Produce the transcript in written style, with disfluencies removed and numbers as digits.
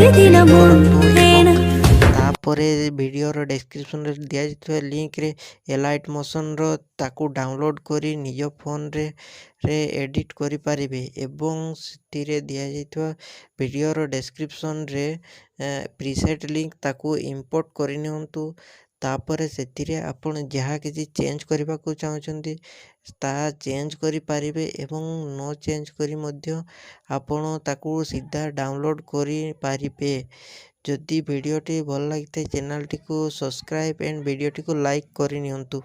କରନ୍ତୁ ଏବଂ ତାପରେ ଭିଡ଼ିଓର ଡେସ୍କ୍ରିପସନ୍ରେ ଦିଆଯାଇଥିବା ଲିଙ୍କରେ ଏଲାଇଟ୍ ମୋସନ୍ର ତାକୁ ଡାଉନଲୋଡ଼୍ କରି ନିଜ ଫୋନରେ ଏଡ଼ିଟ୍ କରିପାରିବେ ଏବଂ ସେଥିରେ ଦିଆଯାଇଥିବା ଭିଡ଼ିଓର ଡେସ୍କ୍ରିପସନ୍ରେ ପ୍ରିସେଟ୍ ଲିଙ୍କ ତାକୁ ଇମ୍ପୋର୍ଟ କରିନିଅନ୍ତୁ। ତାପରେ ସେଥିରେ ଆପଣ ଯାହା କିଛି ଚେଞ୍ଜ କରିବାକୁ ଚାହୁଁଛନ୍ତି ତାହା ଚେଞ୍ଜ କରିପାରିବେ ଏବଂ ନ ଚେଞ୍ଜ କରି ମଧ୍ୟ ଆପଣ ତାକୁ ସିଧା ଡାଉନଲୋଡ଼୍ କରିପାରିବେ। ଯଦି ଭିଡ଼ିଓଟି ଭଲ ଲାଗିଥାଏ ଚ୍ୟାନେଲଟିକୁ ସବସ୍କ୍ରାଇବ୍ ଆଣ୍ଡ ଭିଡ଼ିଓଟିକୁ ଲାଇକ୍ କରିନିଅନ୍ତୁ।